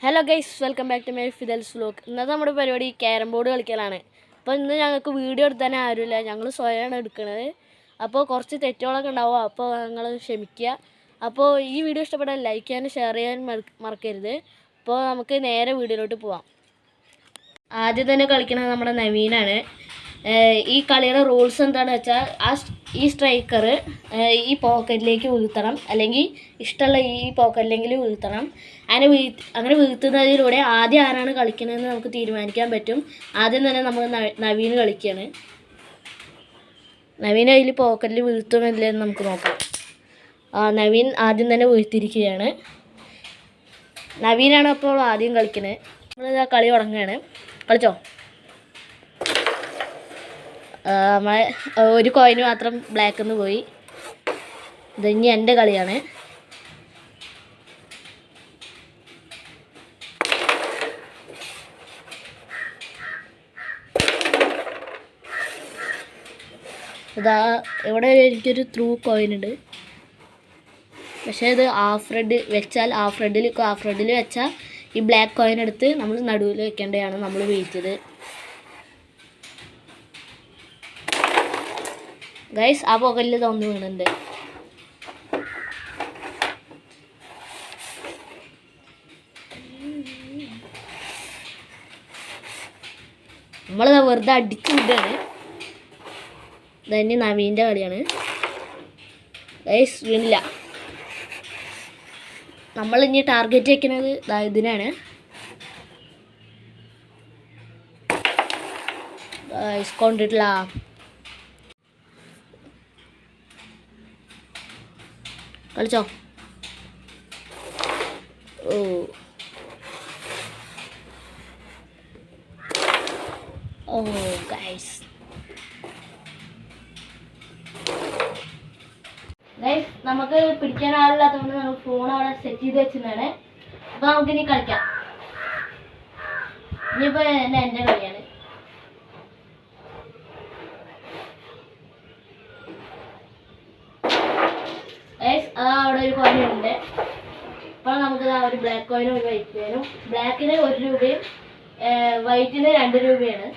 Hello guys, welcome back to my ഫിദൽസ് vlog. ഇന്നത്തെ നമ്മുടെ പരിപാടി ക്യാരം ബോർഡ് കളിക്കലാണ്. അപ്പോൾ ഇന്ന് ഞങ്ങൾക്ക് വീഡിയോ എടുത്താൻ ആരുമില്ല, ഞങ്ങൾ സ്വയമാണ് എടുക്കുന്നത്. അപ്പോൾ കുറച്ച് തെറ്റുകളൊക്കെ ഉണ്ടാവും, അപ്പോൾ നിങ്ങൾ ക്ഷമിക്കുക. അപ്പോൾ ഈ വീഡിയോ ഇഷ്ടപ്പെട്ടാൽ ലൈക്ക് ചെയ്യാനും ഷെയർ ചെയ്യാനും മറക്കരുത്. അപ്പോൾ നമുക്ക് നേരെ വീഡിയോയിലോട്ട് പോവാം. ആദ്യം തന്നെ കളിക്കുന്നത് നമ്മുടെ നവീനാണ്. ഈ കളിയുടെ റൂൾസ് എന്താണെന്ന് വെച്ചാൽ ഈ സ്ട്രൈക്കർ ഈ പോക്കറ്റിലേക്ക് വീഴ്ത്തണം, അല്ലെങ്കിൽ ഇഷ്ടമുള്ള ഈ പോക്കറ്റിലെങ്കിലും വീഴ്ത്തണം. അങ്ങനെ വീഴ്ത്തുന്നതിലൂടെ ആദ്യം ആരാണ് കളിക്കുന്നതെന്ന് നമുക്ക് തീരുമാനിക്കാൻ പറ്റും. ആദ്യം തന്നെ നമ്മൾ നവീൻ കളിക്കുകയാണ്. നവീൻ അതിൽ പോക്കറ്റിൽ വീഴ്ത്തുമില്ലെന്ന് നമുക്ക് നോക്കാം. നവീൻ ആദ്യം തന്നെ വീഴ്ത്തിയിരിക്കുകയാണ്. നവീനാണ് അപ്പോൾ ആദ്യം കളിക്കുന്നത്. നമ്മളിതാ കളി തുടങ്ങുകയാണ്. കളിച്ചോ. നമ്മളെ ഒരു കോയിന് മാത്രം ബ്ലാക്കിൽ നിന്ന് പോയി. ഇത് ഇനി എൻ്റെ കളിയാണ്. ഇതാ ഇവിടെ എനിക്കൊരു ത്രൂ കോയിനുണ്ട്. പക്ഷേ ഇത് ഹാഫ് റെഡ് വെച്ചാൽ ഹാഫ് റെഡിൽ വെച്ചാൽ ഈ ബ്ലാക്ക് കോയിൻ എടുത്ത് നമ്മൾ നടുവിൽ വെക്കേണ്ടതാണ് നമ്മൾ വീഴ്ത്തിയത്. ഗൈസ്, ആ പോകലിൽ തോന്നു വീണുണ്ട്. നമ്മൾ വെറുതെ അടിച്ചു വിടുകയാണ്. ഇതന്നെ നവീൻ്റെ കളിയാണ്. ഗൈസ് വീണില്ല. നമ്മളിനി ടാർഗറ്റ് വയ്ക്കുന്നത് ഇതിനാണ്. ഗൈസ് കൊണ്ടിട്ടില്ല. കളിച്ചോ. ഓ ഗൈസ്, നമുക്ക് പിടിക്കാൻ ആളില്ലാത്തതുകൊണ്ട് നമ്മൾ ഫോൺ അവിടെ സെറ്റ് ചെയ്ത് വെച്ചിരുന്നാണ്. അപ്പൊ നമുക്കിനി കളിക്കാം. ഇനിയിപ്പോ എൻ്റെ കളിയാണ്. അവിടെ ഒരു കോയിൻ ഉണ്ട്. അപ്പോൾ നമുക്ക് ഒരു ബ്ലാക്ക് കോയിനും ഒരു വൈറ്റ് കോയിനും. ബ്ലാക്കിന് 1 രൂപയും വൈറ്റിന് 2 രൂപയാണ്.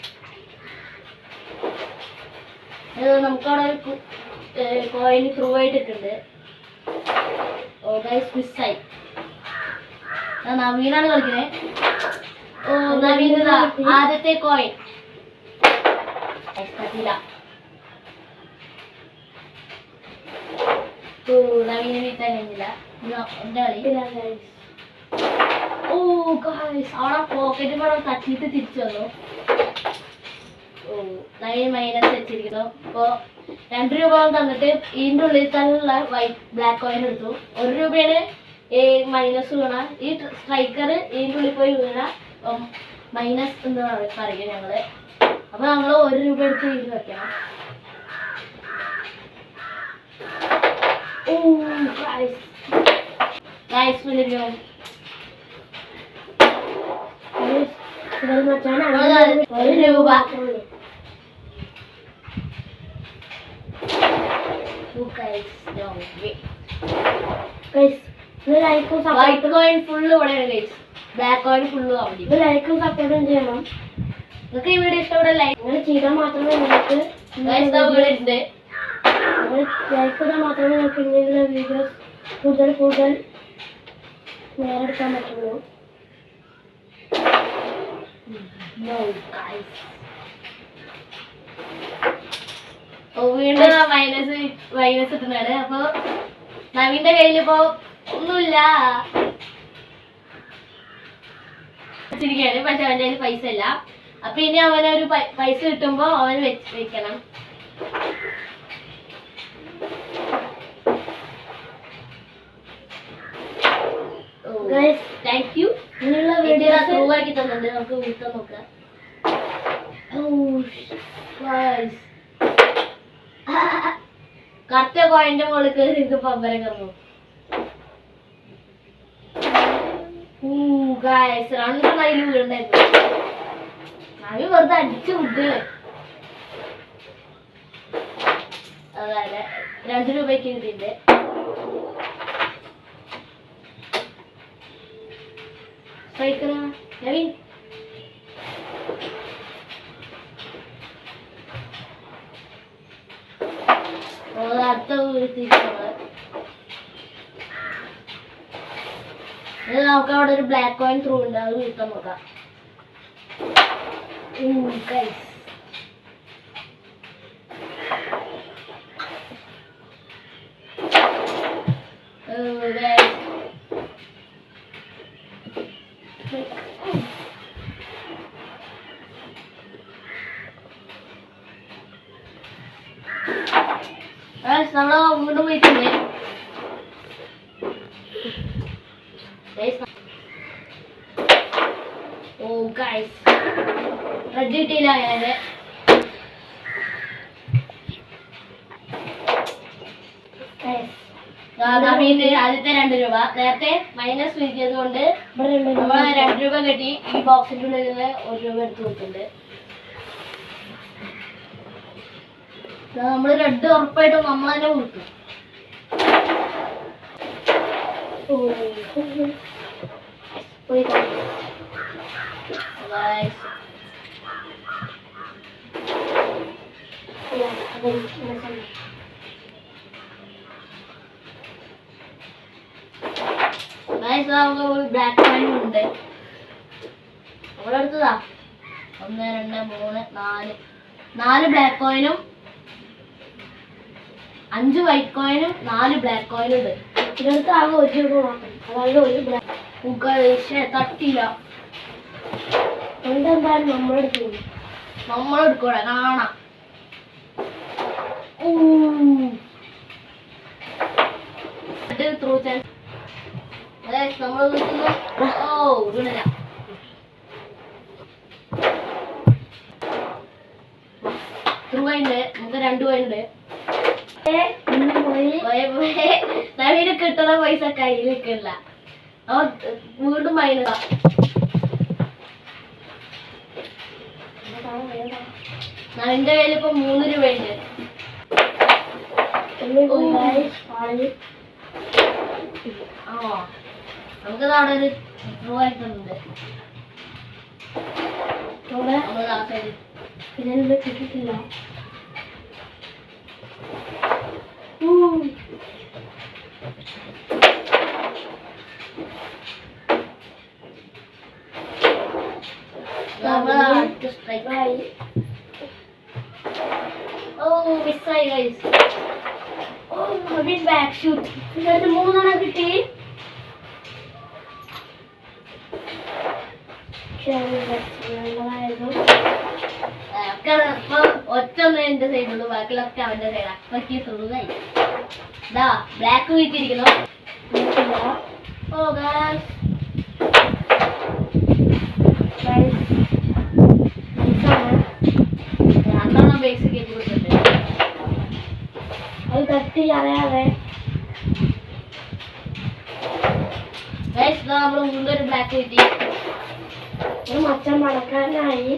നമുക്കവിടെ ഒരു കോയിൻ ത്രൂ ആയിട്ടിട്ടുണ്ട്. ഓ ഗൈസ്, മിസ്സായി. നവീനാണ് കളിക്കുന്നത്. ഓ നവീൻ ആദ്യത്തെ കോയിൻ പറ്റില്ല. നവീനെ വീട്ടാൻ കഴിഞ്ഞില്ല. എൻ്റെ കളി. ഓ ഗൈസ്, അവിടെ പോക്കറ്റ് പണം തട്ടിയിട്ട് തിരിച്ചു വന്നു. ഓ നവീൻ മൈനസ് വെച്ചിരിക്കുന്നു. അപ്പോൾ 2 രൂപ തന്നിട്ട് ഇതിൻ്റെ ഉള്ളിൽ തന്നെയുള്ള ബ്ലാക്ക് കോയിൻ എടുത്തു. 1 രൂപയാണ് മൈനസ് വീണ. ഈ സ്ട്രൈക്കർ ഇതിൻ്റെ ഉള്ളിൽ പോയി വീണ മൈനസ് എന്ന് പറയും ഞങ്ങള്. അപ്പോൾ നമ്മൾ 1 രൂപ എടുത്ത് ഇതിൽ വെക്കണം. Oh guys, video. White coin full guys. Black coin full like support ചെയ്യണം. നിങ്ങൾക്ക് ഈ വീഡിയോ ഇഷ്ടപ്പെട്ട ലൈക്ക് ചെയ്താൽ മാത്രമേ നിങ്ങൾക്ക് ലൈക്ക് ചെയ്താൽ മാത്രമേ നമുക്ക് ഇങ്ങനെയുള്ള വീഡിയോസ് കൂടുതൽ നേരെടുക്കാൻ പറ്റുള്ളൂ. വീണ്ടും മൈനസ് ഇട്ടുന്നതാണ്. അപ്പൊ നവീന്റെ കയ്യിൽ ഇപ്പോ ഒന്നുമില്ല. പക്ഷെ അവന്റെ കയ്യിൽ പൈസ ഇല്ല. അപ്പൊ ഇനി അവനൊരു പൈസ കിട്ടുമ്പോ അവൻ വെക്കണം. Thank you. ഇനിയുള്ള വീഡിയോ ത്രൂ ആക്കി തന്നിട്ടുണ്ട്. നമുക്ക് വീട്ടാൻ നോക്കാം. കറക്റ്റ് കോയിന്റെ മുകളിൽ കയറി ഇത് പമ്പരം കറങ്ങും. രണ്ടെണ്ണം അതിൽ വീടുണ്ടായിരുന്നു. നവി വെറുതെ അടിച്ചു വിട്ട്. അതായത് 2 രൂപയ്ക്ക് കിട്ടിയിട്ടുണ്ട്. അടുത്ത നമുക്ക് അവിടെ ഒരു ബ്ലാക്ക് കോയിൻ ത്രൂ ഉണ്ട്, അത് വീട്ടാൻ നോക്കാം. നമ്മള് അങ്ങോട്ട് പോയിട്ടുണ്ട്. ഓ ഗൈസ് റെഡ് കിട്ടിയില്ല. ഞാന് ആദ്യത്തെ 2 രൂപ നേരത്തെ മൈനസ് വീട്ടിയത് കൊണ്ട് നമ്മൾ 2 രൂപ കിട്ടി. ഈ ബോക്സിന്റെ ഉള്ളിൽ നിന്ന് 1 രൂപ എടുത്ത് കൊടുത്തിട്ടുണ്ട്. നമ്മള് റെഡ് ഉറപ്പായിട്ടും നമ്മൾ തന്നെ കൊടുക്കും. ബ്ലാക്ക് കോയിൻ ഉണ്ട് നമ്മളെടുത്തതാ. 1 2 3 4 ബ്ലാക്ക് കോയിനും 5 വൈറ്റ് കോയിനും 4 ബ്ലാക്ക് കോയിനും ഉണ്ട്. ഇതിനടുത്ത് ആകെ 1 രൂപ മാത്രം. അതായത് 1 ബ്ലാക്ക് തട്ടില്ല. എന്തായാലും നമ്മളെടുക്കൂടെ കാണാം. നമ്മൾ വീണില്ല. ത്രൂണ്ട് നമുക്ക് 2 കോയിനുണ്ട്. നവീന് കിട്ടുന്ന പൈസ കയ്യിൽ നിൽക്കില്ല. വീണ്ടും മൈനസ്. നവീന്റെ കയ്യിൽ ഇപ്പൊ 3 രൂപയുണ്ട്. നമുക്ക് അവിടെ ഒരു ത്രൂ ആയിട്ടുണ്ട്. പിന്നെ കിട്ടിയിട്ടില്ല. മിസ്സായി ഗൈസ്. ബാക്ക് ഷൂട്ട് 3 കിട്ടി. ഒറ്റ എന്റെ സൈഡുള്ളൂ, ബാക്കിയുള്ളൊക്കെ അവന്റെ സൈഡ്. അപ്പൊക്ക് ത്രൂതായി. ഇതാ ബ്ലാക്ക് വീട്ടിരിക്കുന്നു. ഓ ഗൈസ് ബേസ് കയറ്റി കൊടുത്തിട്ടുണ്ട്. അത് തട്ടി അറിയാതെ നമ്മള് മുന്നൊരു ബ്ലാക്ക് കിട്ടി. മച്ചൻ മടക്കാനായി.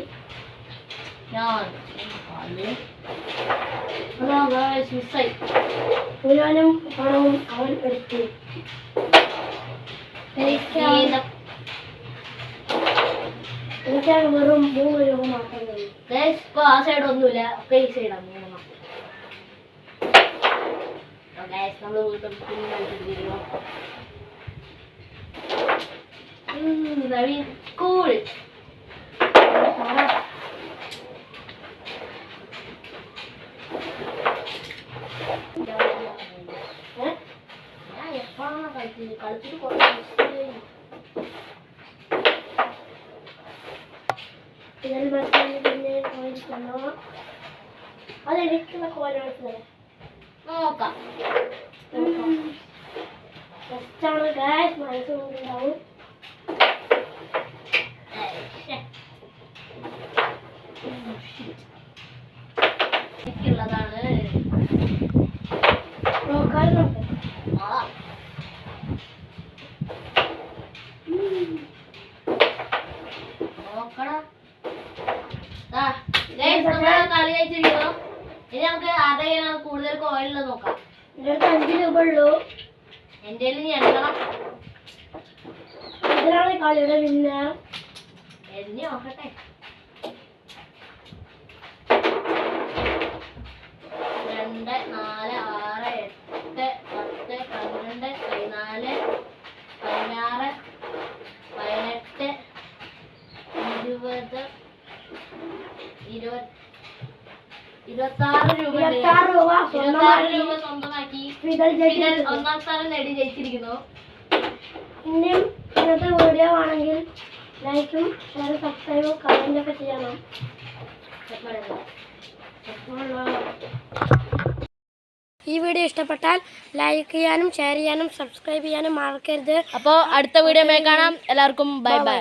മിസ്സായി. മുഴുവനും പണവും അവൻ എടുത്തു. എനിക്കാണ് വെറും 3 രൂപ മാത്രം. ഇപ്പൊ ആ സൈഡ് ഒന്നുമില്ല, ഒക്കെ ഈ സൈഡാണ്. 3 മാത്രം. നമ്മള് വീട്ടിൽ കൂൾ. ഞാൻ എപ്പോഴാണ് കളിച്ചിട്ട് കുറച്ച് അതെനിക്കുള്ള കോലാണ് നോക്കാം. ഫസ്റ്റാണ് ഗൈസ് മനസ്സിലുണ്ടാവും. എനിക്കുള്ളതാണ് നോക്കാറുണ്ട്. നോക്കണം. കളി കഴിച്ചിരിക്കണോ? ഇനി നമുക്ക് ആരുടെ കൂടുതൽ കോയിലുള്ളത് നോക്കാം. എൻ്റെ അടുത്ത് 5 രൂപ ഉള്ളൂ. എൻ്റെ ഇനി എണ്ണണം. ഫിദലാണ് കളിയുടെ വിന്നർ. എന്നെ നോക്കട്ടെ. 2, 4, 6, 8, 10, 12, 14, 16, 18, 20, 26 രൂപ. 26 രൂപ സ്വന്തമാക്കി ഫിദൽ ഒന്നാം സ്ഥാനം നേടി ജയിച്ചിരിക്കുന്നു. ഇനിയും ഇന്നത്തെ വീഡിയോ ആണെങ്കിൽ ലൈക്കും ഷെയറും സബ്സ്ക്രൈബും കമൻറ്റും ഒക്കെ ചെയ്യണം. ഈ വീഡിയോ ഇഷ്ടപ്പെട്ടാൽ ലൈക്ക് ചെയ്യാനും ഷെയർ ചെയ്യാനും സബ്സ്ക്രൈബ് ചെയ്യാനും മറക്കരുത്. അപ്പോൾ അടുത്ത വീഡിയോ കാണാം. എല്ലാവർക്കും ബൈ ബൈ.